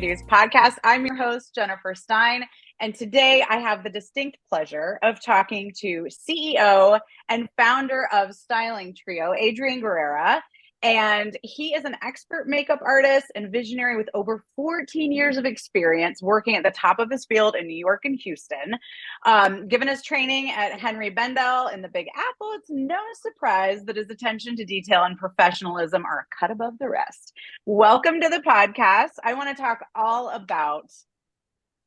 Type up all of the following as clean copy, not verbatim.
Strategies podcast. I'm your host, Jennifer Stein, and today I have the distinct pleasure of talking to CEO and founder of Styling Trio, Adrian Guerra. And he is an expert makeup artist and visionary with over 14 years of experience working at the top of his field in New York and Houston. Given his training at Henry Bendel in the Big Apple, it's no surprise that his attention to detail and professionalism are a cut above the rest. Welcome to the podcast. I want to talk all about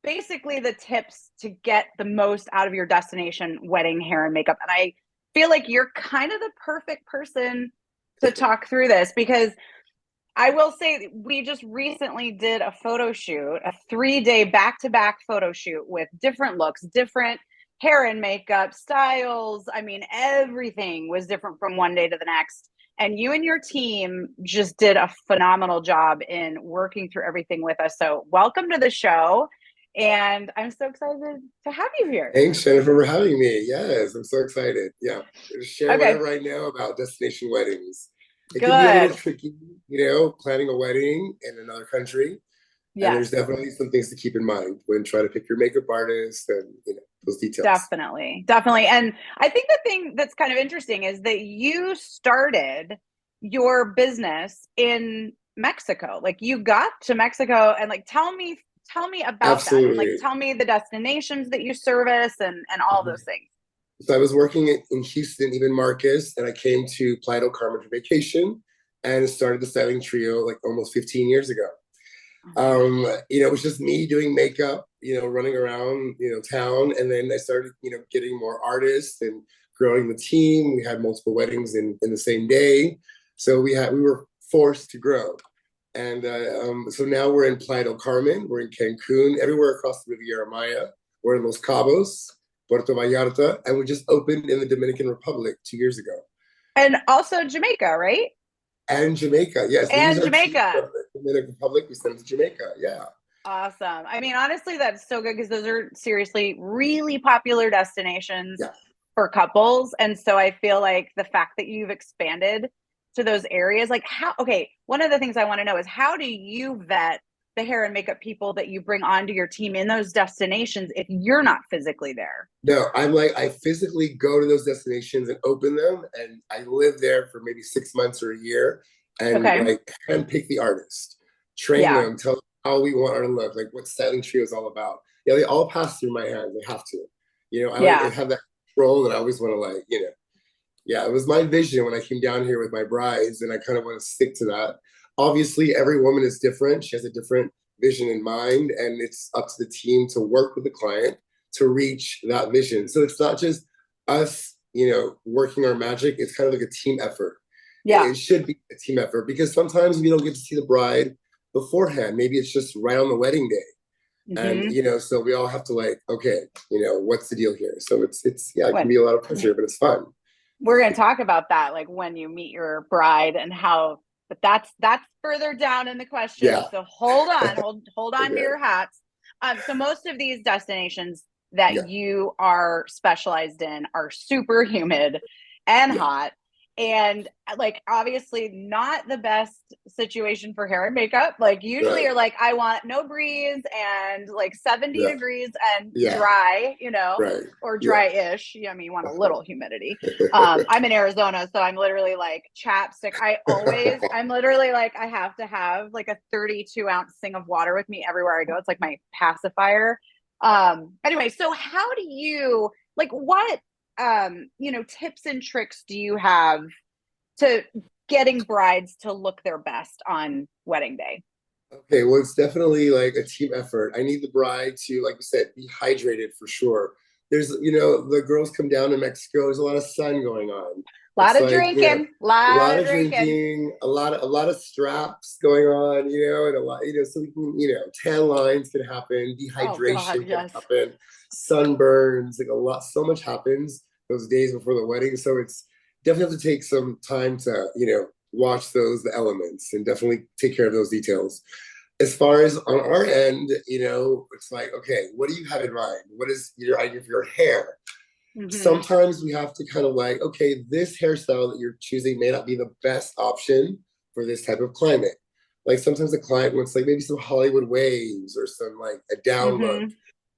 basically the tips to get the most out of your destination wedding hair and makeup. And I feel like you're kind of the perfect person to talk through this, because I will say we just recently did a photo shoot, a 3-day back-to-back photo shoot with different looks, different hair and makeup styles. I mean, everything was different from one day to the next. And you and your team just did a phenomenal job in working through everything with us. So welcome to the show. And I'm so excited to have you here. Thanks, Jennifer, for having me. Yes, I'm so excited. Yeah, share whatever I know about destination weddings. It can be a little tricky, planning a wedding in another country. Yeah. And there's definitely some things to keep in mind when trying to pick your makeup artist and those details. Definitely. And I think the thing that's kind of interesting is that you started your business in Mexico. Like, you got to Mexico, and tell me about that. And tell me the destinations that you service and all those things. So I was working in Houston, even Marcus, and I came to Playa del Carmen for vacation and started the Styling Trio almost 15 years ago. It was just me doing makeup, running around, town. And then I started, getting more artists and growing the team. We had multiple weddings in the same day. So we were forced to grow. And so now we're in Playa del Carmen, we're in Cancun, everywhere across the Riviera Maya. We're in Los Cabos, Puerto Vallarta, and we just opened in the Dominican Republic 2 years ago. And also Jamaica, right? And Jamaica, yes. And Jamaica. Dominican Republic, we sent to Jamaica, yeah. Awesome. I mean, honestly, that's so good, because those are seriously really popular destinations for couples. And so I feel like the fact that you've expanded to those areas, one of the things I want to know is, how do you vet the hair and makeup people that you bring onto your team in those destinations if you're not physically there? No, I physically go to those destinations and open them, and I live there for maybe 6 months or a year, and handpick the artist, train them, tell them how we want her to look, what Styling Trio is all about. Yeah, they all pass through my hands. They have to. I have that control that I always want to Yeah, it was my vision when I came down here with my brides, and I kind of want to stick to that. Obviously, every woman is different. She has a different vision in mind, and it's up to the team to work with the client to reach that vision. So it's not just us, working our magic. It's kind of like a team effort. Yeah, it should be a team effort, because sometimes we don't get to see the bride beforehand. Maybe it's just right on the wedding day. Mm-hmm. And, so we all have to what's the deal here? So it can be a lot of pressure, but it's fun. We're going to talk about that, when you meet your bride and how, but that's further down in the question. Yeah. So hold on to your hats. So most of these destinations that you are specialized in are super humid and hot. And obviously not the best situation for hair and makeup. Usually you're I want no breeze and 70 degrees and dry, or dry-ish. I mean, you want a little humidity. I'm in Arizona, so I'm literally chapstick. I'm literally I have to have a 32-ounce thing of water with me everywhere I go. It's my pacifier. Anyway, so how do you, what tips and tricks do you have to getting brides to look their best on wedding day? Okay, well, it's definitely a team effort. I need the bride to, like you said, be hydrated for sure. There's, the girls come down to Mexico. There's a lot of sun going on. A lot of drinking, a lot of drinking, a lot of straps going on, and a lot, so we can, tan lines can happen, dehydration can happen, sunburns, so much happens those days before the wedding. So it's definitely have to take some time to, watch the elements, and definitely take care of those details. As far as on our end, it's okay, what do you have in mind? What is your idea of your hair? Mm-hmm. Sometimes we have to kind of okay, this hairstyle that you're choosing may not be the best option for this type of climate. Like sometimes the client wants like maybe some Hollywood waves or some like a down look,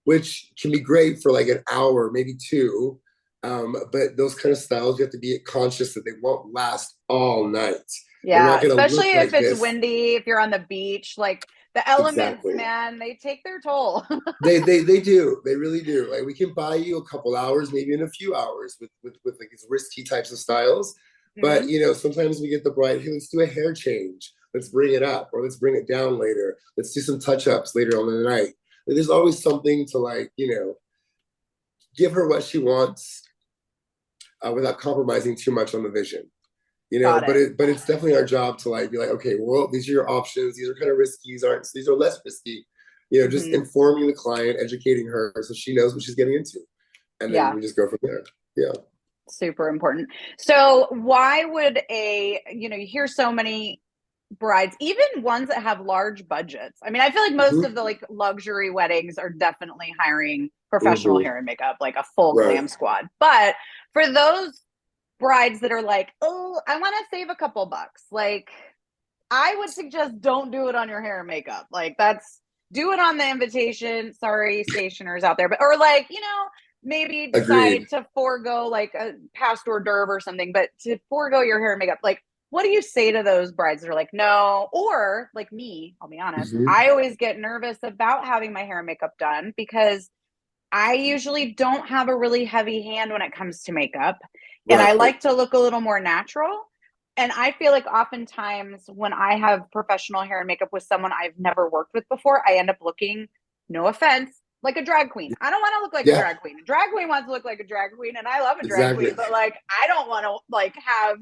which can be great for like an hour, maybe two. But those kind of styles, you have to be conscious that they won't last all night. They're Yeah, not going to especially look if like it's this. windy, if you're on the beach, like the elements, Exactly. man, they take their toll. They do. They really do. Like we can buy you a couple hours, maybe in a few hours with like these risky types of styles. But you know, sometimes we get the bride, hey, let's do a hair change. Let's bring it up or let's bring it down later. Let's do some touch-ups later on in the night. Like, there's always something to like, you know, give her what she wants without compromising too much on the vision. You know, Got it. but it's definitely our job to like be like, okay, well, these are your options. These are kind of risky. These are less risky. You know, just informing the client, educating her so she knows what she's getting into, and then Yeah. we just go from there. Yeah. Super important. So why would you hear so many brides, even ones that have large budgets. I mean, I feel like most of the like luxury weddings are definitely hiring professional hair and makeup, like a full glam squad. But for those brides that are like, oh, I want to save a couple bucks, like I would suggest don't do it on your hair and makeup. Like do it on the invitation. Sorry, stationers out there, but or like, maybe decide to forego like a past hors d'oeuvre or something, but to forego your hair and makeup, like what do you say to those brides that are like, no? Or like me, I'll be honest, I always get nervous about having my hair and makeup done because I usually don't have a really heavy hand when it comes to makeup. And I like to look a little more natural. And I feel like oftentimes when I have professional hair and makeup with someone I've never worked with before, I end up looking, no offense, like a drag queen. I don't want to look like a drag queen. A drag queen wants to look like a drag queen, and I love a drag queen, but like I don't want to like have,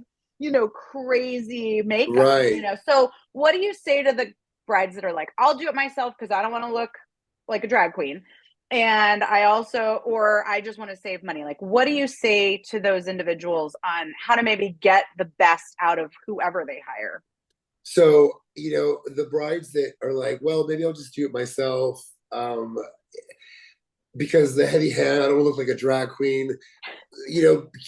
crazy makeup, So what do you say to the brides that are like, I'll do it myself because I don't want to look like a drag queen? And I just want to save money. Like, what do you say to those individuals on how to maybe get the best out of whoever they hire? So, the brides that are like, well, maybe I'll just do it myself. Because the heavy hand, I don't look like a drag queen.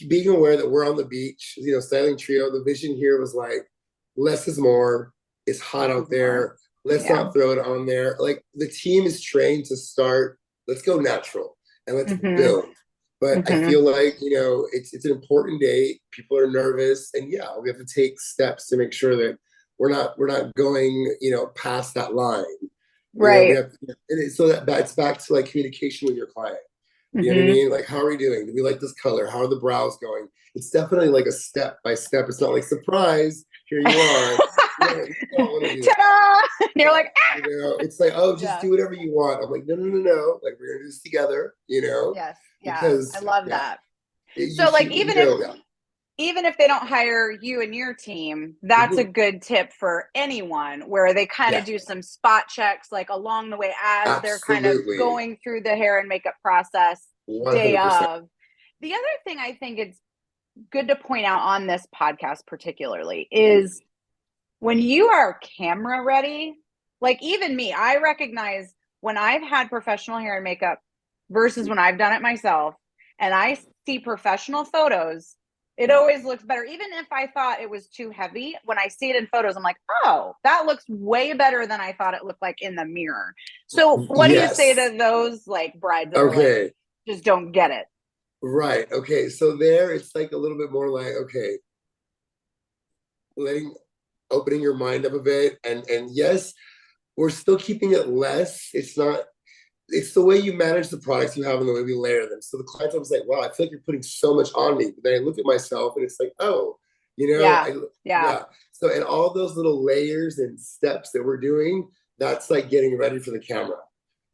Being aware that we're on the beach, styling trio, the vision here was like, less is more. It's hot out there. Let's not throw it on there. Like the team is trained to start, let's go natural and let's build. But I feel like, it's an important day. People are nervous. And yeah, we have to take steps to make sure that we're not going, past that line. Right. So that's back to like communication with your client. You know what I mean? Like, how are we doing? Do we like this color? How are the brows going? It's definitely like a step by step. It's not like, surprise, here you are. You don't want to do Ta-da! And you're like, ah! It's like, oh, just do whatever you want. I'm like, no. Like, we're going to do this together, Yes. Yeah. Because I love that. So, you like, should, even if they don't hire you and your team, that's a good tip for anyone where they kind of do some spot checks like along the way as they're kind of going through the hair and makeup process 100%. Day of. The other thing I think it's good to point out on this podcast particularly is when you are camera ready, like even me, I recognize when I've had professional hair and makeup versus when I've done it myself and I see professional photos, it always looks better. Even if I thought it was too heavy, when I see it in photos, I'm like, oh, that looks way better than I thought it looked like in the mirror. So what do you say to those like brides that are like, just don't get it? Right. Okay. So there it's like a little bit more like, okay, opening your mind up a bit. And yes, we're still keeping it less. It's the way you manage the products you have and the way we layer them. So the client was like, wow, I feel like you're putting so much on me. But then I look at myself and it's like, oh, yeah. So, and all those little layers and steps that we're doing, that's like getting ready for the camera,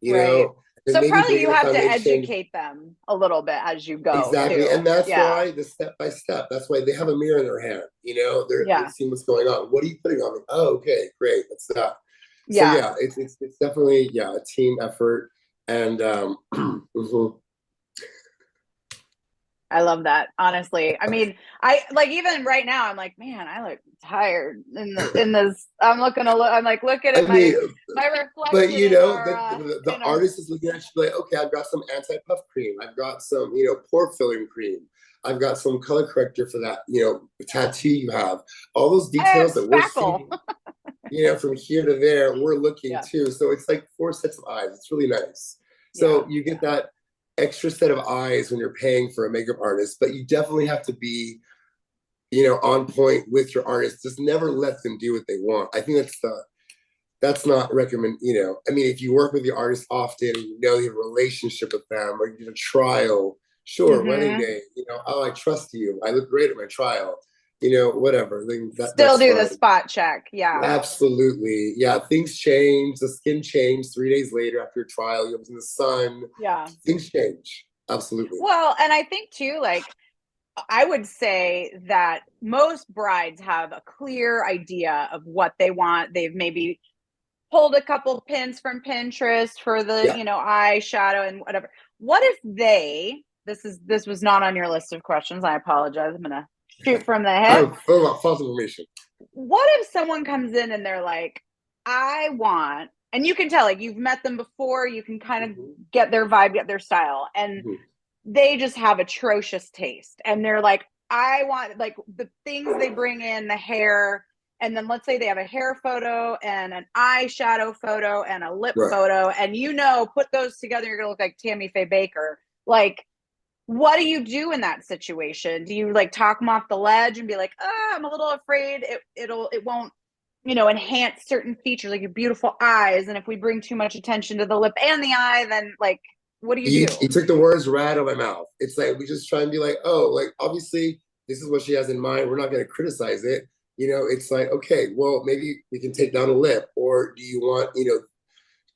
you know? And so probably you have to educate them a little bit as you go. Exactly. Too. And that's why the step by step, that's why they have a mirror in their hand, they're seeing what's going on. What are you putting on me? Oh, okay, great. That's that. So yeah, it's definitely, a team effort. And I love that. Honestly, I mean, I like even right now. I'm like, man, I look tired in this. I'm like, look at it. My reflection. But the artist is looking at you like, okay, I've got some anti-puff cream. I've got some, pore filling cream. I've got some color corrector for that, tattoo you have. All those details that we're seeing. from here to there, we're looking too. So it's like 4 sets of eyes. It's really nice. So you get that extra set of eyes when you're paying for a makeup artist, but you definitely have to be, on point with your artist. Just never let them do what they want. I think that's not recommend, I mean, if you work with the artist often, you have a relationship with them, or you did a trial, sure, wedding day, oh, I trust you. I look great at my trial, whatever. Still that's do fine. the spot check. Yeah. Absolutely. Yeah. Things change. The skin changed 3 days later after your trial. You was in the sun. Yeah. Things change. Absolutely. Well, and I think too, like, I would say that most brides have a clear idea of what they want. They've maybe pulled a couple pins from Pinterest for the, eyeshadow and whatever. What if this was not on your list of questions. I apologize. I'm going to shoot from the hip. False information. What if someone comes in and they're like, I want, and you can tell, like, you've met them before, you can kind of get their vibe, get their style, and they just have atrocious taste. And they're like, I want, like, the things they bring in, the hair, and then let's say they have a hair photo and an eyeshadow photo and a lip photo, and put those together, you're gonna look like Tammy Faye Baker. Like, what do you do in that situation? Do you like talk them off the ledge and be like, I'm a little afraid it won't, enhance certain features, like your beautiful eyes, and if we bring too much attention to the lip and the eye, then like, what do you do? You took the words right out of my mouth. It's like we just try and be like, oh, like obviously this is what she has in mind. We're not going to criticize it. It's like, okay, well, maybe we can take down a lip, or do you want,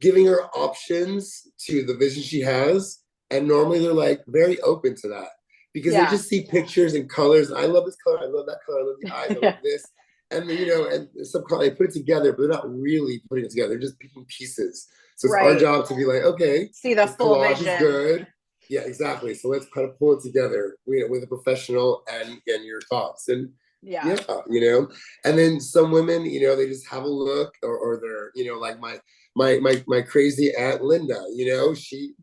giving her options to the vision she has. And normally they're like very open to that because they just see pictures and colors. I love this color. I love that color. I love the eyes. I love this. And then, and some they put it together, but they're not really putting it together. They're just picking pieces. So it's our job to be like, okay, see the full vision. Is good. Yeah, exactly. So let's kind of pull it together, with a professional and your thoughts. And and then some women, they just have a look, or they're, like my crazy Aunt Linda, she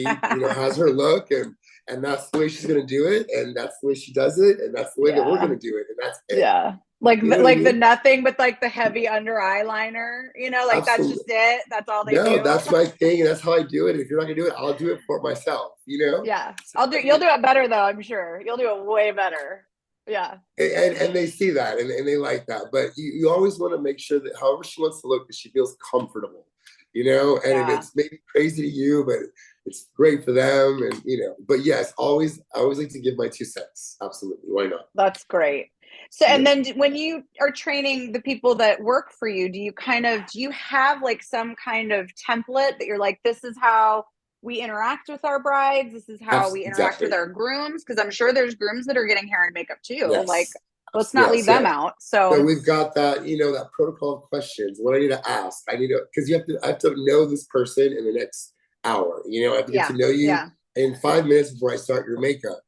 has her look, and that's the way she's gonna do it, and that's the way she does it, and that's the way that we're gonna do it, and that's it. Yeah. Like the nothing but like the heavy under eyeliner, like Absolutely. That's just it. That's all they do. No, that's my thing, and that's how I do it. If you're not gonna do it, I'll do it for myself. Yeah, you'll do it better though. I'm sure you'll do it way better. Yeah. And they see that, and they like that. But you always want to make sure that however she wants to look, that she feels comfortable. And if it's maybe crazy to you, but it's great for them, and But yes, I always like to give my 2 cents. Absolutely, why not? That's great. So, and then when you are training the people that work for you, do you have like some kind of template that you're like, this is how we interact with our brides, this is how we interact with our grooms? Because I'm sure there's grooms that are getting hair and makeup too. Yes. Like, let's not leave them out. So we've got that, that protocol of questions. What I need to ask, because I have to know this person in the next hour. I have to get to know you in 5 minutes before I start your makeup.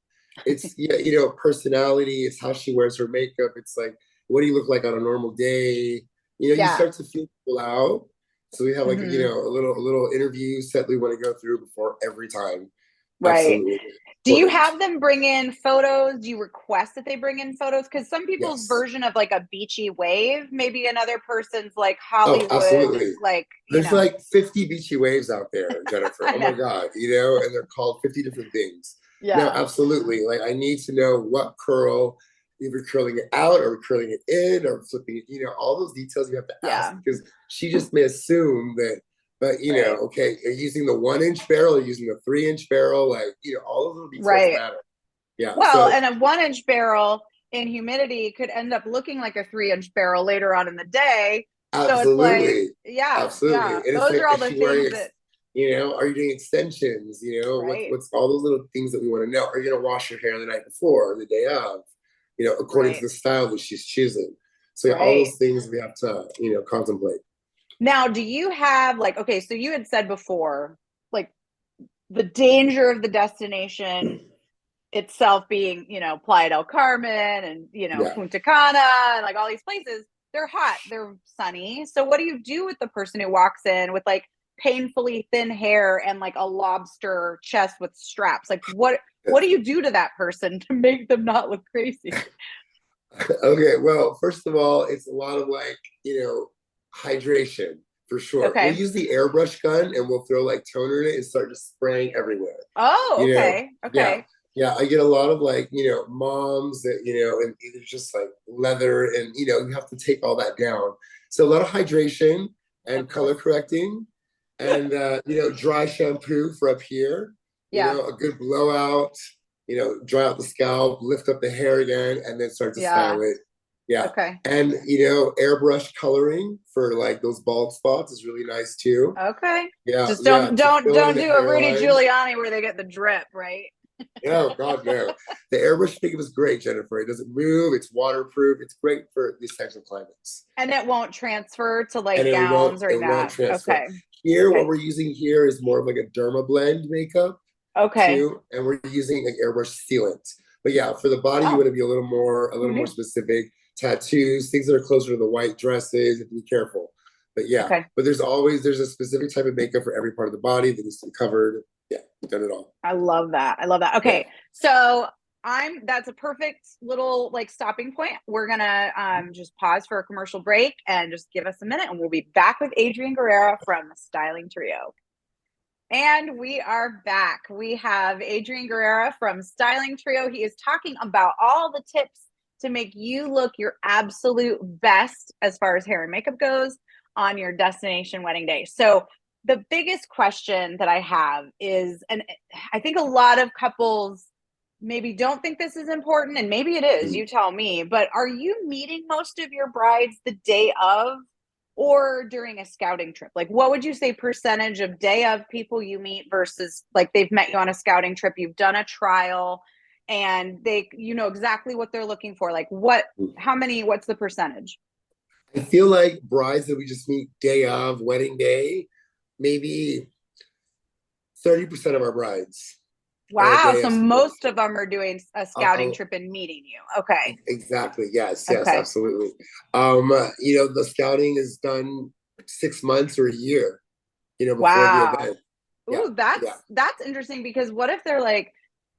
It's personality. It's how she wears her makeup. It's like, what do you look like on a normal day? You start to feel people out. So we have like a little interview set we want to go through before every time. Right. Absolutely. Do you have them bring in photos? Do you request that they bring in photos? Because some people's version of like a beachy wave, maybe another person's like Hollywood. Oh, absolutely. Like there's like 50 beachy waves out there, Jennifer. Oh my God, and they're called 50 different things. Yeah. No, absolutely. Like I need to know what curl, if you're curling it out or curling it in or flipping it, all those details you have to ask, because she just may assume that, but okay, are you using the 1-inch barrel or using the 3-inch barrel? Like, all of those details matter. Yeah. Well, and a 1-inch barrel in humidity could end up looking like a 3-inch barrel later on in the day. Absolutely. So it's like, absolutely. Yeah. And those are all the things that. Are you doing extensions? What's all those little things that we want to know? Are you going to wash your hair the night before or the day of? According to the style that she's choosing. So all those things we have to, contemplate. Now, do you have okay, so you had said before, like the danger of the destination itself being, Playa del Carmen and, Punta Cana and like all these places, they're hot, they're sunny. So what do you do with the person who walks in with like painfully thin hair and like a lobster chest with straps? Like what do you do to that person to make them not look crazy? Okay, well, first of all, it's a lot of like, hydration for sure. We'll Okay. use the airbrush gun and we'll throw like toner in it and start just spraying everywhere. Oh, You know, okay. yeah. Okay. Yeah, I get a lot of like, moms that, and it's just like leather and, you have to take all that down. So a lot of hydration and Of color course. correcting and, dry shampoo for up here, Yeah. a good blowout, dry out the scalp, lift up the hair again, and then start to Yeah. style it. Yeah. Okay. And, airbrush coloring for like those bald spots is really nice too. Okay. Yeah. Just Yeah. don't To don't fill in don't the do a Rudy hairline. Giuliani where they get the drip, right? No, God, no. The airbrush makeup is great, Jennifer. It doesn't move. It's waterproof. It's great for these types of climates. And it won't transfer to And like it won't gowns or it won't that. transfer. Okay. Here, what Okay. we're using here is more of like a derma blend makeup Okay. too, and we're using like airbrush sealant. But yeah, for the body, you Oh, want to be a who little more knew? specific. Tattoos, things that are closer to the white dresses. You have to be careful. But yeah, Okay. but there's a specific type of makeup for every part of the body that needs to be covered. Yeah, we've done it all. I love that. I love that. Yeah. Okay. So that's a perfect little like stopping point. We're gonna just pause for a commercial break and just give us a minute and we'll be back with Adrian Guerra from the Styling Trio. And we are back. We have Adrian Guerra from Styling Trio. He is talking about all the tips to make you look your absolute best as far as hair and makeup goes on your destination wedding day. So the biggest question that I have is, and I think a lot of couples maybe don't think this is important, and maybe it is, you tell me, but are you meeting most of your brides the day of or during a scouting trip? Like, what would you say percentage of day of people you meet versus like they've met you on a scouting trip, you've done a trial, and you know exactly what they're looking for? Like, what's the percentage? I feel like brides that we just meet day of wedding day, maybe 30% of our brides on a Wow. day So of most of them are doing a scouting uh, trip and meeting you. Okay. exactly. Yes, yes, Okay. absolutely. The scouting is done 6 months or a year, before the Wow. event. Yeah, Ooh, yeah. that's interesting because what if they're like,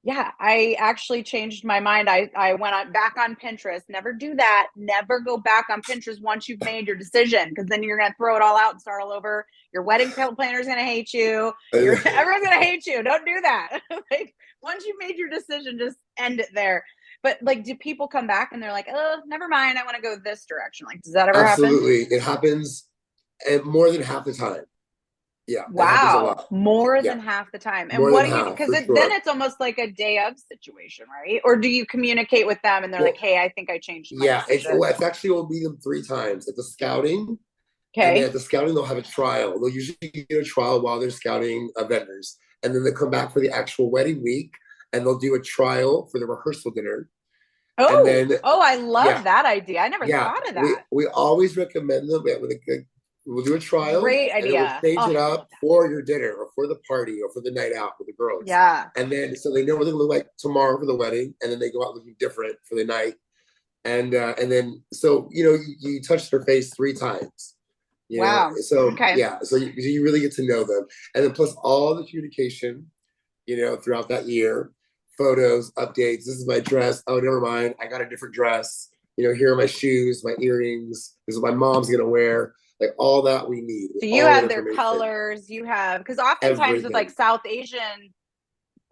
yeah, I actually changed my mind. I went back on Pinterest. Never do that. Never go back on Pinterest once you've made your decision, because then you're gonna throw it all out and start all over. Your wedding planner's gonna hate you. Everyone's gonna hate you. Don't do that. Like once you made your decision, just end it there. But like, do people come back and they're like, oh, never mind. I want to go this direction. Like, does that ever happen? Absolutely. It happens more than half the time. Yeah, it happens a Wow, lot. more Yeah, than half the time. And more what than do you, half because for then sure. it's almost like a day of situation, right? Or do you communicate with them and they're like, Well, hey, I think I changed my yeah, decision? it's actually we'll meet them 3 times at the scouting. And then Okay. at the scouting, they'll have a trial. They'll usually get a trial while they're scouting vendors. And then they come back for the actual wedding week and they'll do a trial for the rehearsal dinner. And Oh, then, oh, I love yeah, that idea. I never yeah, thought of we, that. we always recommend them. We'll do a trial Great and then we'll idea. change Oh, it I up love that. for your dinner or for the party or for the night out with the girls. Yeah. And then, so they know what they look like tomorrow for the wedding. And then they go out looking different for the night. And then, so, you touch their face 3 times. Wow. So Okay. yeah, so you really get to know them, and then plus all the communication, throughout that year, photos, updates. This is my dress. Oh, never mind, I got a different dress. Here are my shoes, my earrings. This is what my mom's gonna wear. Like all that we need, So you all that have their information, colors, because oftentimes with like everything. South Asian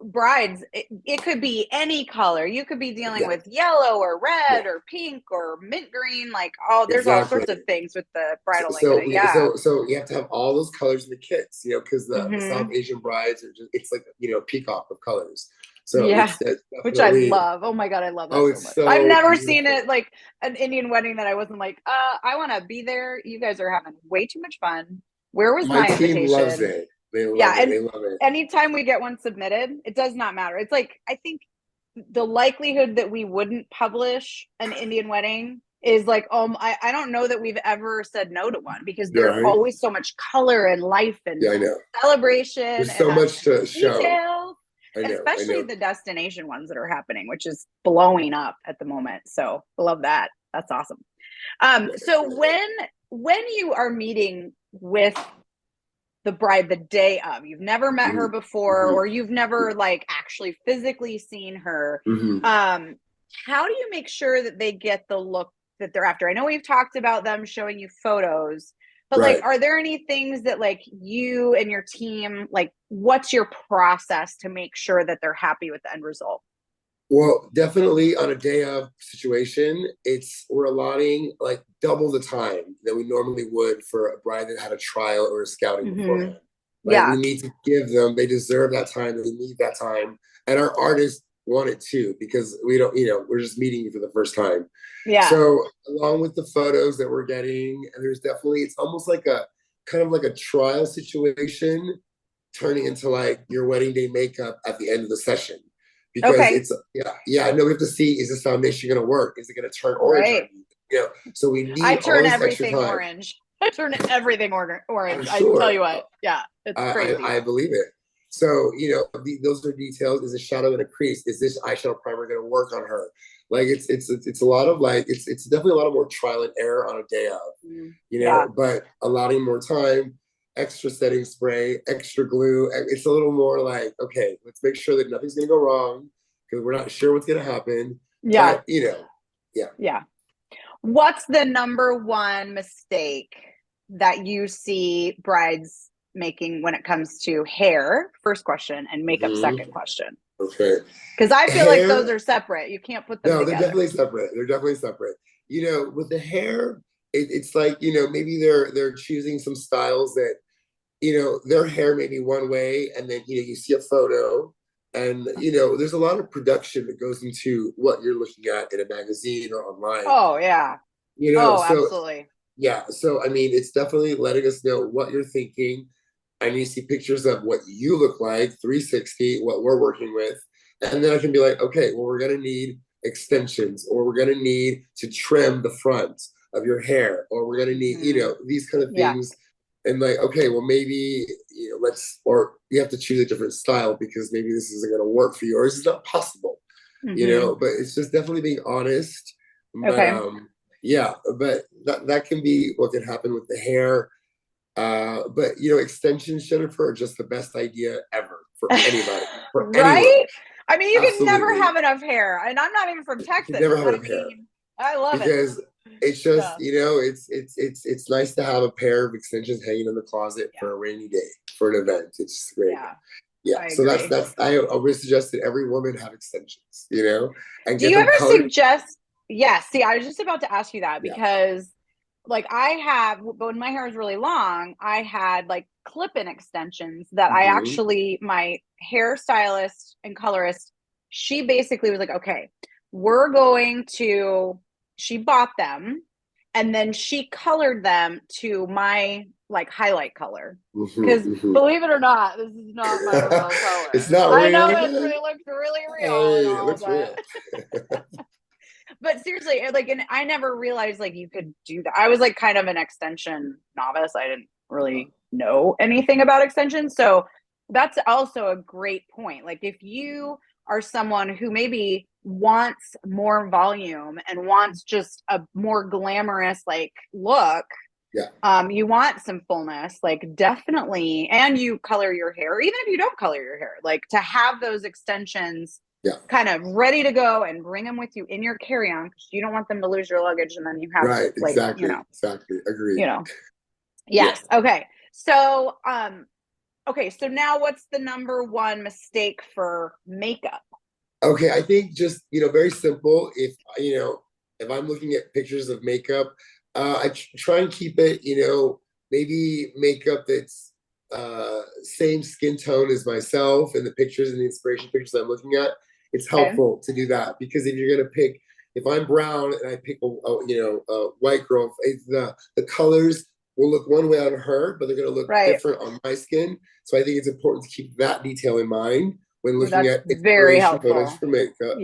brides, it could be any color. You could be dealing Yeah, with yellow or yeah, red or pink or mint green, like there's all sorts of exactly. things with the So, bridal so, language. Yeah. so you have to have all those colors in the kits, because the South Hmm. Asian brides are just, it's like, peacock of colors. So Yeah. it's Which I definitely, love. Oh my God, I love oh, that so it's much. I've so never seen beautiful. it like an Indian wedding that I wasn't like, I want to be there. You guys are having way too much fun. Where was My my team loves invitation? it. They love Yeah. it. And They love it. anytime we get one submitted, it does not matter. It's like, I think the likelihood that we wouldn't publish an Indian wedding is like, I don't know that we've ever said no to one, because Yeah, there's right? always so much color and life and Yeah, I know. celebration There's and so much attention to to show. detail, I know. I especially know. the destination ones that are happening, which is blowing up at the moment. So I love that. That's awesome. Yeah. So when you are meeting with the bride the day of, you've never met her Mm-hmm. before, Mm-hmm. or you've never like actually physically seen her, Mm-hmm. how do you make sure that they get the look that they're after? I know we've talked about them showing you photos, But like, are there any things that like you and your team, like what's your process to make sure that they're happy with the end result? Well, definitely on a day of situation, we're allotting like double the time that we normally would for a bride that had a trial or a scouting beforehand. Like we need to give them, they deserve that time, they need that time. And our artists want it too, because we don't, we're just meeting you for the first time. Yeah. So along with the photos that we're getting, there's definitely, it's almost like a kind of like a trial situation turning into like your wedding day makeup at the end of the session. Because it's no, we have to see, is this foundation going to work? Is it going to turn orange on you? So we need I turn all this everything extra time. orange. I turn everything orange. I Sure. tell you what, it's crazy. I believe it. So those are details. Is a shadow going to crease? Is this eyeshadow primer going to work on her? Like it's a lot of like it's definitely a lot of more trial and error on a day of, but allotting more time, extra setting spray, extra glue. It's a little more like, okay, let's make sure that nothing's going to go wrong because we're not sure what's going to happen. Yeah. But, Yeah. What's the number one mistake that you see brides making when it comes to hair, first question, and makeup, second question? Okay. Because I feel like those are separate. You can't put them together. They're definitely separate. They're definitely separate. With the hair, it's like, maybe they're choosing some styles that, their hair may be one way, and then, you see a photo, and, there's a lot of production that goes into what you're looking at in a magazine or online. Oh, yeah. Absolutely. Yeah. So, I mean, it's definitely letting us know what you're thinking. I need to see pictures of what you look like, 360, what we're working with. And then I can be like, okay, well, we're going to need extensions, or we're going to need to trim the front of your hair, or we're going to need, these kind of things. And like, okay, well, maybe, or you have to choose a different style because maybe this isn't going to work for you, or this is not possible, but it's just definitely being honest. But, but that can be what can happen with the hair. But extensions, Jennifer, are just the best idea ever for anybody, for right? anyone. I mean, you can never have enough hair, and I'm not even from Texas. You never have enough hair. I love it because it's just it's nice to have a pair of extensions hanging in the closet for a rainy day, for an event. It's just great. So that's I always suggest that every woman have extensions. And do you ever suggest? Yes. See, I was just about to ask you that because. Like when my hair was really long, I had like clip-in extensions that my hairstylist and colorist, she basically was like, okay, she bought them and then she colored them to my like highlight color. Because believe it or not, this is not my real color. It's not real. I know it looks really real. It looks real. But seriously, like, and I never realized like you could do that. I was like kind of an extension novice. I didn't really know anything about extensions. So that's also a great point. Like if you are someone who maybe wants more volume and wants just a more glamorous like look, you want some fullness, like definitely, and you color your hair, even if you don't color your hair, like to have those extensions kind of ready to go and bring them with you in your carry-on because you don't want them to lose your luggage and then you have exactly agreed. Yes. Okay. So so now what's the number one mistake for makeup? Okay, I think just very simple. If I'm looking at pictures of makeup, I try and keep it maybe makeup that's same skin tone as myself in the pictures and the inspiration pictures I'm looking at. It's helpful to do that because if you're gonna pick, if I'm brown and I pick a white girl, the colors will look one way on her, but they're gonna look different on my skin. So I think it's important to keep that detail in mind when looking at inspiration photos for makeup.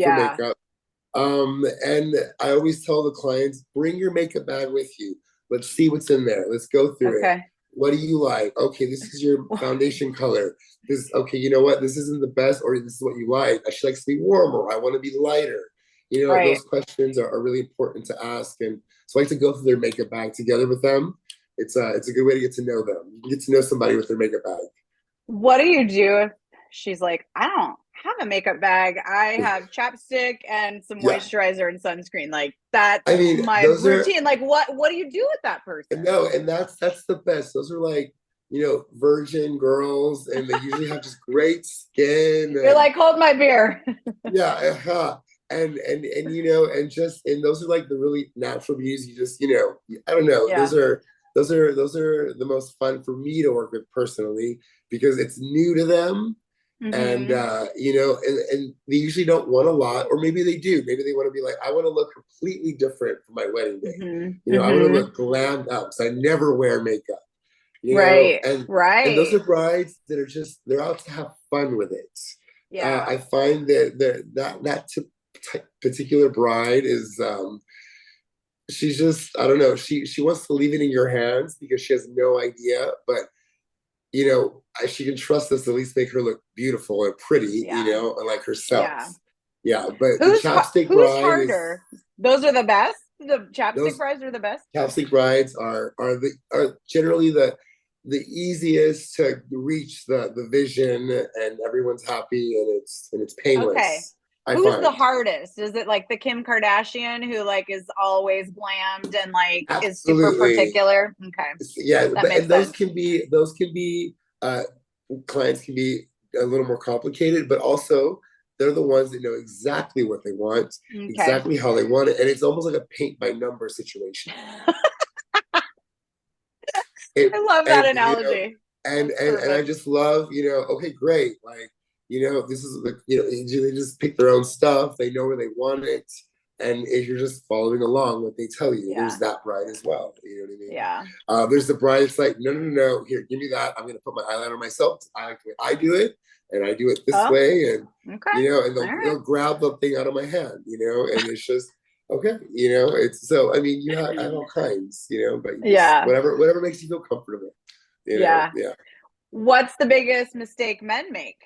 And I always tell the clients, bring your makeup bag with you. Let's see what's in there. Let's go through it. What do you like? Okay, this is your foundation color. You know what? This isn't the best, or this is what you like. She likes to be warmer. I want to be lighter. Those questions are really important to ask. And so I like to go through their makeup bag together with them. It's a good way to get to know them. You get to know somebody with their makeup bag. What do you do if she's like, I don't have a makeup bag. I have chapstick and some Yeah. moisturizer and sunscreen. Like that's I mean, my those routine. are, Like what do you do with that person? no, and that's the best. Those are like, virgin girls, and they usually have just great skin. You're And like, hold my beer. yeah, and those are like the really natural beauties. You just, I don't know. Yeah. Those are the most fun for me to work with personally because it's new to them. And Mm-hmm. and they usually don't want a lot, or maybe they do. Maybe they want to be like, I want to look completely different for my wedding day. Mm-hmm. I want to Mm-hmm. look glammed up. So I never wear makeup. Right. And those Right. are brides that are just they're out to have fun with it. Yeah. I find that particular bride is she's just, I don't know, she wants to leave it in your hands because she has no idea, but she can trust us to at least make her look beautiful and pretty, Yeah. and like herself. Yeah. Yeah, but the chapstick Who's bride is harder? Those are the best. The chapstick those brides are the best. chapstick brides are generally the easiest to reach the vision, and everyone's happy, and it's Okay. painless. I Who's the find hardest? Is it like the Kim Kardashian who like is always glammed and like is super absolutely, particular? Okay. yeah, That makes and those sense. can be uh, clients can be a little more complicated, but also they're the ones that know exactly what they want, Okay. exactly how they want it, and it's almost like a paint by number situation. I It love that and analogy. and That's and and I perfect. just love, okay, great, like, this is the, they just pick their own stuff, they know where they want it, and if you're just following along what they tell you, there's Yeah. that bride as well. You know what I mean? Yeah. There's the bride that's like, no, no, no, no, here, give me that. I'm gonna put my eyeliner myself. I like the way I do it, and I do it this Oh, way, and okay. and All they'll right. grab the thing out of my hand, and it's just okay, it's so, I mean, I have all kinds, but you just Yeah. whatever makes you feel comfortable. Yeah. Yeah. What's the biggest mistake men make?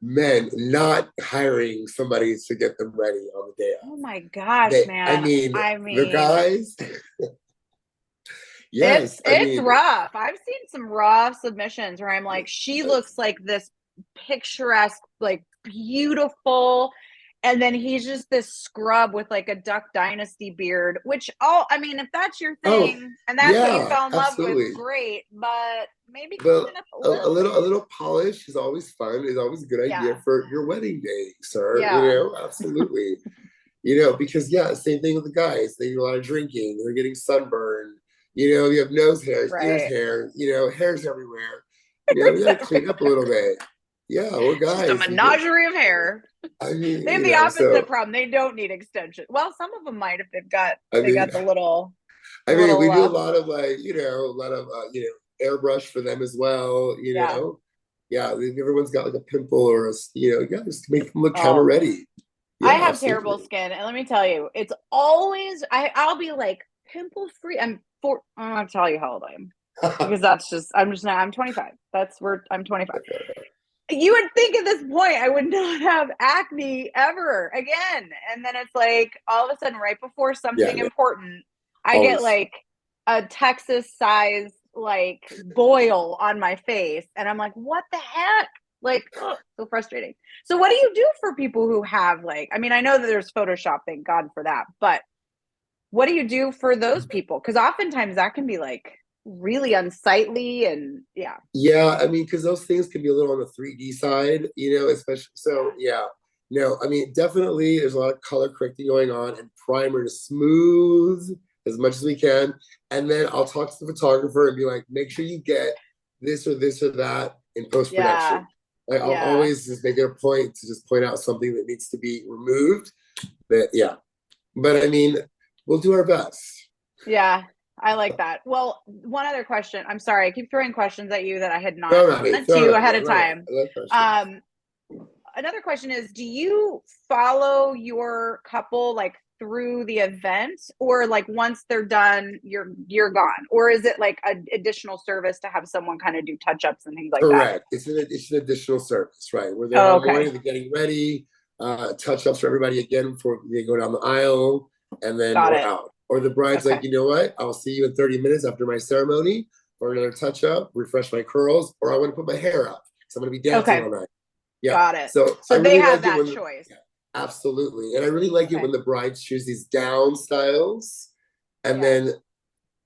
Men not hiring somebody to get them ready on the day Oh of. my gosh, I man. mean, I the mean, guys, it's yes, I it's mean, rough. I've seen some rough submissions where I'm like, she looks like this picturesque, like beautiful, and then he's just this scrub with like a Duck Dynasty beard. Which I mean, if that's your oh, thing and that's what you yeah, fell in love with, absolutely. great. But maybe But clean it up a a little bit. little polish is always fun. Is always a good idea Yeah, for your wedding day, sir. yeah, Absolutely. Because yeah, same thing with the guys. They do a lot of drinking. They're getting sunburned. You have nose hairs, ears right. hair. Hairs everywhere. We got to clean up a little bit. Yeah, we're It's just a guys. menagerie of hair. I mean, They have the opposite so problem. They don't need extension. Well, some of them might if they've got I they mean, got the I mean, we little do a lot of like, a lot of airbrush for them as well. yeah. Yeah, everyone's got like a pimple or just make them look camera Oh, ready. I Yeah, have terrible absolutely. skin, and let me tell you, it's always I'll be like pimple free. I'm gonna tell you how old I am because I'm 25. I'm 25. You would think at this point I would not have acne ever again, and then it's like all of a sudden, right before Yeah, something no, important, I get always. like a Texas size like boil on my face, and I'm like, what the heck? Like, ugh, so frustrating. So, what do you do for people who have like? I mean, I know that there's Photoshop, thank God for that, but what do you do for those people? Because oftentimes that can be like really unsightly, and yeah, Yeah, I mean, because those things can be a little on the 3D side, especially. So, yeah, yeah, no, I mean, definitely there's a lot of color correcting going on and primer to smooth as much as we can. And then I'll talk to the photographer and be like, make sure you get this or that in post yeah, production. Like, I'll yeah. always just make it a point to just point out something that needs to be removed. But yeah, but I mean, we'll do our best. Yeah, I like that. Well, one other question. I'm sorry, I keep throwing questions at you that I had not Throw it at me, sent to throw you it at me. ahead I of love it. time. I love questions. Um, Another question is, do you follow your couple like through the event, or like once they're done, you're gone, or is it like an additional service to have someone kind of do touch ups and things like that? Correct. It's an additional service, right? We're there Oh, all okay, morning, they're getting ready, touch ups for everybody again before they go down the aisle, and then got we're it. out. Or the bride's Okay, like, you know what? I'll see you in 30 minutes after my ceremony for another touch up, refresh my curls, or I want to put my hair up because I'm going to be dancing okay, all night. Yeah. Got it. So I So they really have like it that when choice. yeah, absolutely. And I really like it when the brides choose these down styles and then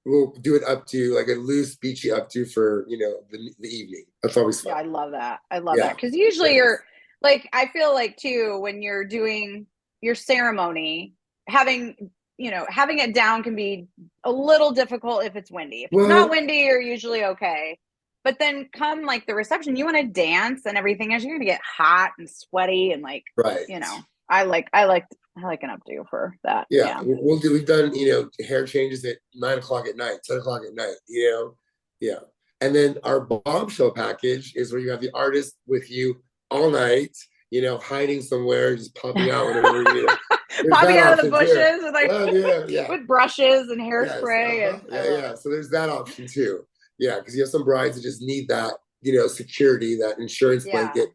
we'll do it up to like a loose beachy updo for, you know, the evening. That's always fun. Yeah, I love that. I love that. Yeah. Because usually you're like, I feel like too, when you're doing your ceremony, having, you know, having it down can be a little difficult if it's windy. If it's not Well, windy, you're usually okay. But then come like the reception, you want to dance and everything else, you're gonna get hot and sweaty and like, right. you know, I like an updo for that. Yeah, Yeah. we've done, you know, hair changes at 9 o'clock at night, 10 o'clock at night, you know? Yeah. And then our bombshell package is where you have the artist with you all night, you know, hiding somewhere, just popping out whenever, you know. There's Popping that out of the option too. bushes with like Yeah. with brushes and Yes. hairspray and I love Yeah. So there's that option too. Yeah, because you have some brides that just need that, you know, security, that insurance yeah. blanket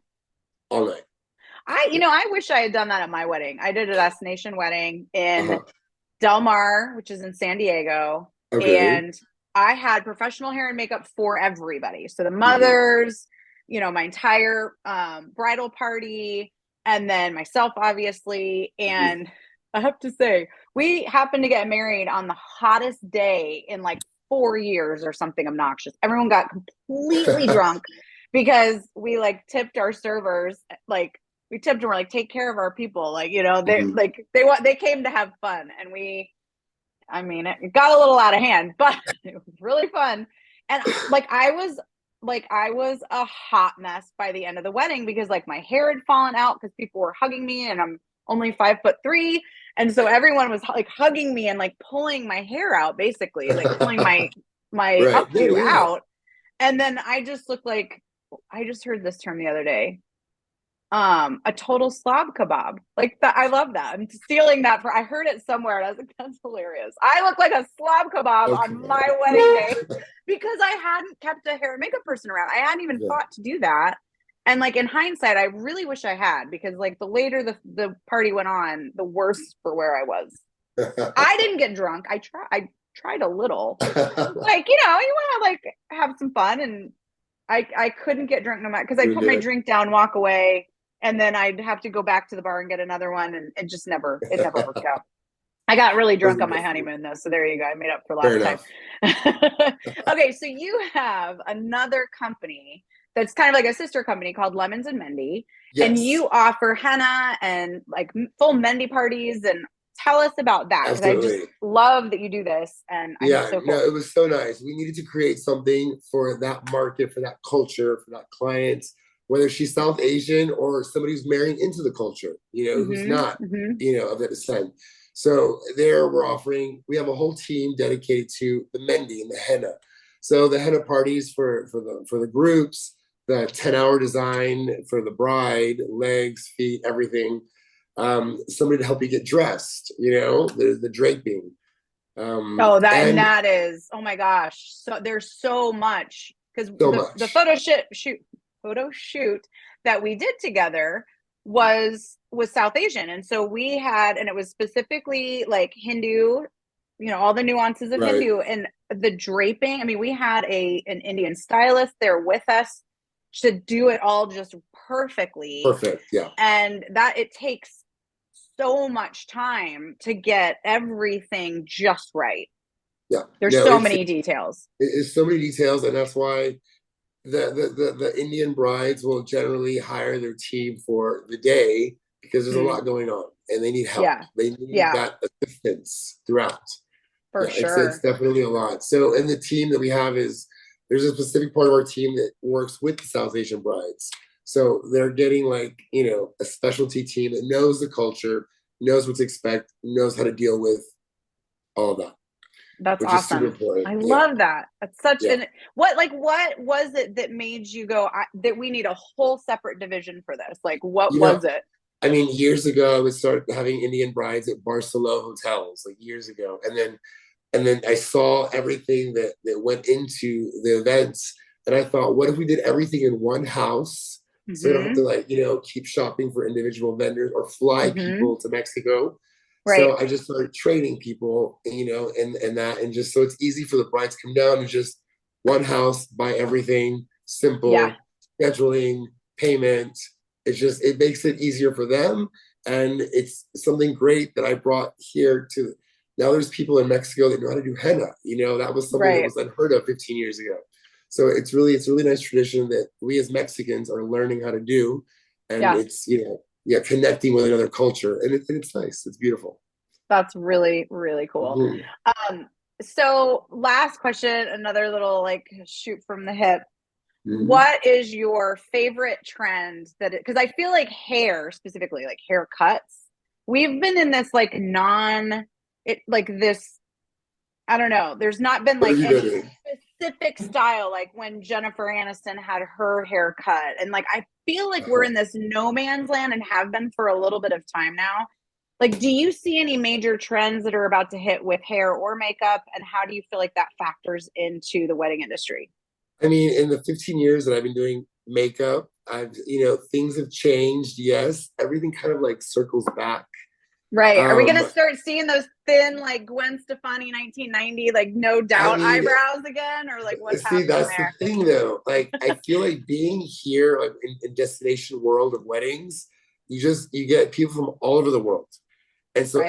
all night. I wish I had done that at my wedding. I did a destination wedding in Uh-huh. Del Mar, which is in San Diego, Okay. and I had professional hair and makeup for everybody. So the Mhm. mothers, you know, my entire bridal party, and then myself, obviously. Mhm. And I have to say, we happened to get married on the hottest day in like 4 years or something obnoxious. Everyone got completely drunk because we like tipped our servers like we tipped and we're like, take care of our people. Like, you know, Mhm. they came to have fun. And I mean, it got a little out of hand, but it was really fun. And I was a hot mess by the end of the wedding because like my hair had fallen out because people were hugging me and I'm only 5'3". And so everyone was like hugging me and like pulling my hair out, basically like pulling my Right. Yeah, updo yeah. out. And then I just looked like, I just heard this term the other day, a total slob kebab. Like that, I love that. I'm stealing that for, I heard it somewhere and I was like, that's hilarious. I look like a slob kebab Okay. on my wedding day because I hadn't kept a hair and makeup person around. I hadn't even Yeah. thought to do that. And like in hindsight, I really wish I had, because like the later the party went on, the worse for where I was. I didn't get drunk. I tried a little. Like, you know, you want to like have some fun, and I couldn't get drunk no matter, because I'd Doing put my good. drink down, walk away, and then I'd have to go back to the bar and get another one, and it never worked out. I got really drunk on Wasn't my good for you. honeymoon though, so there you go. I made up for Fair last time. enough. Okay, so you have another company that's kind of like a sister company called Lemons and Mehndi, and Yes, you offer henna and like full Mehndi parties. And tell us about that, because I just absolutely. love that you do this, and I think it's Yeah, so no, cool. it was so nice. We needed to create something for that market, for that culture, for that client, whether she's South Asian or somebody who's marrying into the culture, you know, who's Mm-hmm. not, Mm-hmm. you know, of that descent. So there we're offering, we have a whole team dedicated to the Mehndi and the henna. So the henna parties for the groups, the 10-hour design for the bride, legs, feet, everything. Somebody to help you get dressed, you know, the draping. Oh, And that is, oh my gosh. So there's so much, because so the much. photo shoot that we did together was South Asian. And so we had, and it was specifically like Hindu, you know, all the nuances of Right. Hindu and the draping. I mean, we had an Indian stylist there with us to do it all just perfectly. Perfect. Yeah. And that it takes so much time to get everything just right. Yeah. There's No, so many details. it's so many details, and that's why the Indian brides will generally hire their team for the day because there's a Mm, lot going on and they need help. yeah. They need Yeah, that assistance throughout. for Yeah, it's sure. definitely a lot. So, and the team that we have is there's a specific part of our team that works with the South Asian brides. So they're getting like, you know, a specialty team that knows the culture, knows what to expect, knows how to deal with all of that, That's which is super awesome. important. I Yeah. love that. That's such Yeah. an what was it that made you go, that we need a whole separate division for this? Like, what You know, was it? I mean, years ago, I would start having Indian brides at Barcelona hotels, like years ago, and then I saw everything that went into the events, and I thought, what if we did everything in one house, so we don't have to Mm-hmm. like keep shopping for individual vendors or fly Mm-hmm. people to Mexico. Right. So I just started training people, and that, and just so it's easy for the brides to come down and just one house, buy everything, Yeah. simple scheduling, payment. it makes it easier for them. And it's something great that I brought here to now. There's people in Mexico that know how to do henna. That was something that Right. was unheard of 15 years ago. So it's a really nice tradition that we as Mexicans are learning how to do. And Yeah. it's, connecting with another culture. And it's nice. It's beautiful. That's really, really cool. Mm-hmm. So last question, another little like shoot from the hip. Mm-hmm. What is your favorite trend because I feel like hair specifically, like haircuts, we've been in this like this, I don't know, there's not been like any specific style, like when Jennifer Aniston had her haircut. And like, I feel like we're in this no man's land and have been for a little bit of time now. Like, do you see any major trends that are about to hit with hair or makeup? And how do you feel like that factors into the wedding industry? I mean, in the 15 years that I've been doing makeup, things have changed. Yes, everything kind of like circles back. Right. Are we going to start seeing those thin, like Gwen Stefani 1990, like no doubt eyebrows again? Or like what's happening there? See, that's the thing though. Like, I feel like being here, like in destination world of weddings, you get people from all over the world. And so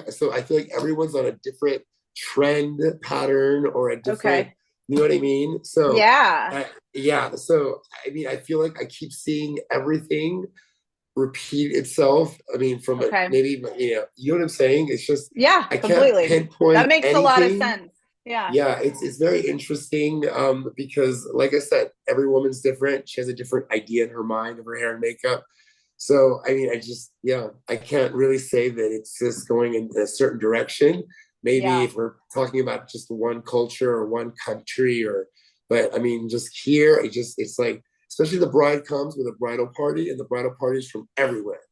so I feel like everyone's on a different trend pattern or a different, you know what I mean? So yeah. So I mean, I feel like I keep seeing everything repeat itself. I mean, from maybe, you know what I'm saying? It's just, I can't pinpoint that makes anything. A lot of sense. Yeah, it's very interesting because like I said, every woman's different. She has a different idea in her mind of her hair and makeup. So, I mean, I can't really say that it's just going in a certain direction. Maybe if we're talking about just one culture or one country but I mean, just here, it's like, especially the bride comes with a bridal party and the bridal parties from everywhere.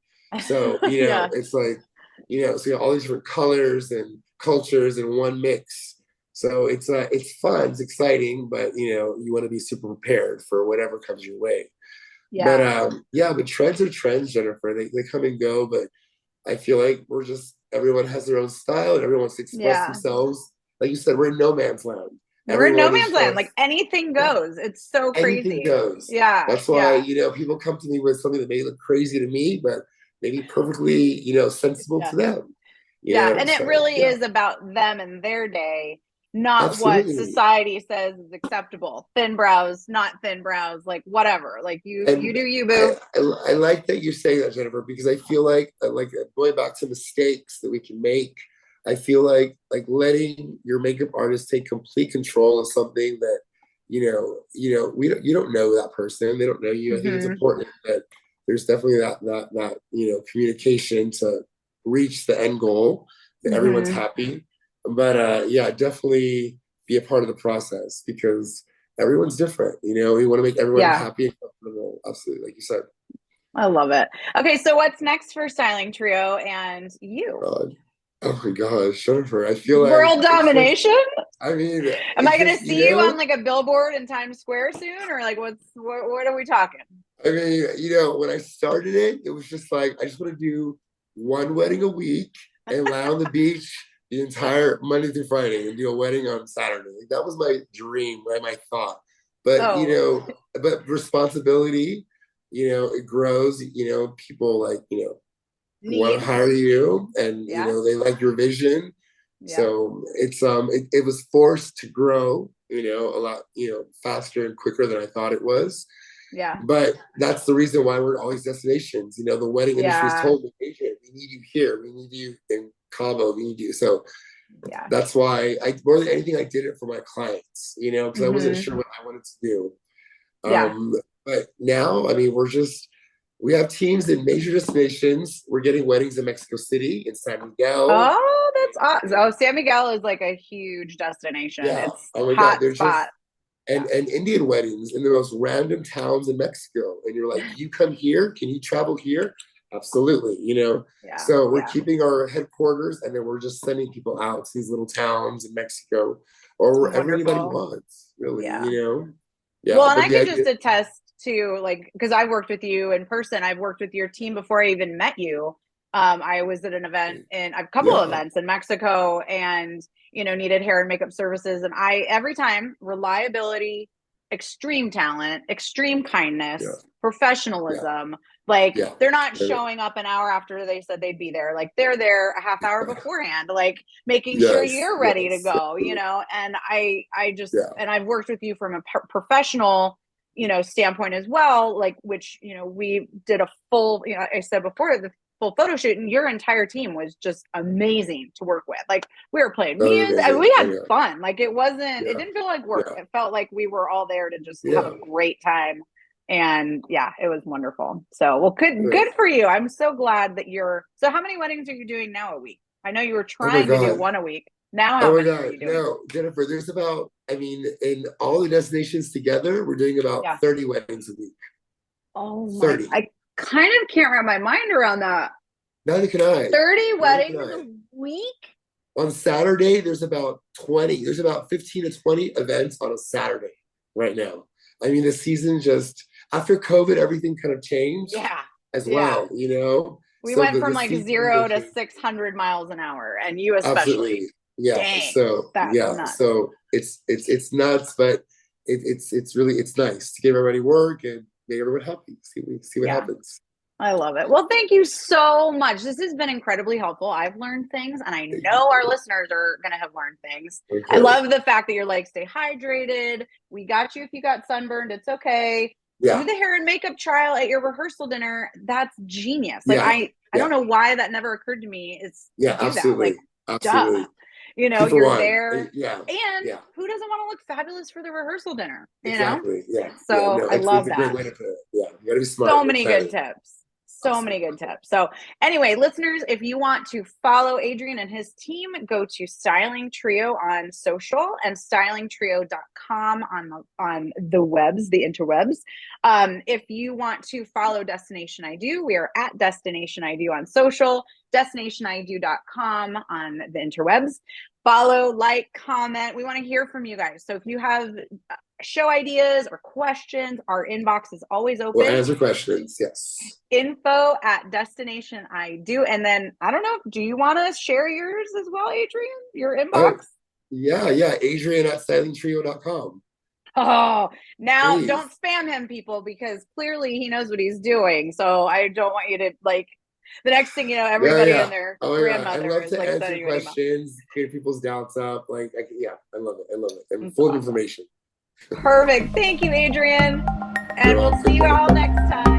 So, it's like, so you have all these different colors and cultures in one mix. So it's fun, it's exciting, but you want to be super prepared for whatever comes your way. But trends are trends, Jennifer. They come and go, but I feel like everyone has their own style and everyone wants to express themselves. Like you said, we're in no man's land. We're in no man's land. Like anything goes. It's so crazy. Anything goes. Yeah. That's why, people come to me with something that may look crazy to me, but maybe perfectly, sensible to them. And it really is about them and their day, not what society says is acceptable. Thin brows, not thin brows, like whatever. Like you do you, boo. I like that you say that, Jennifer, because I feel like going back to mistakes that we can make. I feel like letting your makeup artist take complete control of something that you don't know that person. They don't know you. I think it's important that there's definitely that communication to reach the end goal that everyone's happy. But definitely be a part of the process because everyone's different. We want to make everyone happy and comfortable. Absolutely, like you said. I love it. Okay, so what's next for Styling Trio and you? Oh my gosh, Jennifer, I feel like world domination. I mean, am I going to see you on like a billboard in Times Square soon, or like what are we talking? I mean, when I started it was just like I just want to do one wedding a week and lie on the beach the entire Monday through Friday and do a wedding on Saturday. Like, that was my dream, my thought. But but responsibility, it grows. People want to hire you, and they like your vision. So it was forced to grow, a lot, faster and quicker than I thought it was. But that's the reason why we're at all these destinations. The wedding industry's told me, Adrian, we need you here. We need you in Cabo. We need you. So that's why more than anything, I did it for my clients, because I wasn't sure what I wanted to do. But now, I mean, we have teams in major destinations. We're getting weddings in Mexico City, in San Miguel. Oh, that's awesome. Oh, San Miguel is like a huge destination. Yeah. It's oh my hot God. spot. And Indian weddings in the most random towns in Mexico. And you're like, you come here? Can you travel here? Absolutely. So we're keeping our headquarters and then we're just sending people out to these little towns in Mexico or wherever anybody wants, really, Well, and I can just attest to because I've worked with you in person. I've worked with your team before I even met you. I was at an event a couple of events in Mexico and, needed hair and makeup services. And every time reliability extreme talent, extreme kindness, Yeah. professionalism. Yeah. Like Yeah. they're not showing up an hour after they said they'd be there. Like they're there a half hour beforehand, like making sure you're ready to go, you know? And I just, and I've worked with you from a professional, you know, standpoint as well, like, which, you know, we did a full, you know, I said before, the full photo shoot, and your entire team was just amazing to work with. Like we were playing music and we had fun. Like it wasn't, it didn't feel like work. It felt like we were all there to just have a great time. And yeah, it was wonderful. So, well, good for you. I'm so glad that so how many weddings are you doing now a week? I know you were trying to do one a week. Now how many are you doing? No, Jennifer, there's about, I mean, in all the destinations together, we're doing about 30 weddings a week. Oh my, 30. I kind of can't wrap my mind around that. Neither can I. 30 weddings a week? On Saturday, there's about 20. There's about 15 to 20 events on a Saturday right now. I mean, the season just, after COVID, everything kind of changed as well, you know? We went from like 0 to 600 miles an hour, and you especially. Absolutely. Yeah. Dang, so nuts. So it's nuts, but it's really, it's nice to give everybody work and make everyone happy. See what happens. I love it. Well, thank you so much. This has been incredibly helpful. I've learned things, and I know our listeners are going to have learned things. Okay. I love the fact that you're like, stay hydrated. We got you if you got sunburned. It's okay. Yeah. Do the hair and makeup trial at your rehearsal dinner. That's genius. Like I don't know why that never occurred to me. It's absolutely. Like, absolutely. Duh. You know, you're there. And who doesn't want to look fabulous for the rehearsal dinner? You know? Yeah. So I love that. It's a great way to put it. Yeah. You gotta be smart. So many good tips. So many good tips. So anyway, listeners, if you want to follow Adrian and his team, go to Styling Trio on social and stylingtrio.com on the webs, the interwebs. If you want to follow Destination I Do, we are at Destination I Do on social, destinationIdo.com on the interwebs. Follow, like, comment. We want to hear from you guys. So if you have show ideas or questions, our inbox is always open. We'll answer questions. Yes. Info at Destination I Do. And then I don't know, do you want to share yours as well, Adrian? Your inbox? Yeah. Adrian at stylingtrio.com. Oh, now please. Don't spam him, people, because clearly he knows what he's doing. So I don't want you to like. The next thing you know, everybody and their grandmother I love to answer questions, clear people's doubts up. I love it. I'm full of information. Perfect. Thank you, Adrian. And we'll see you all next time.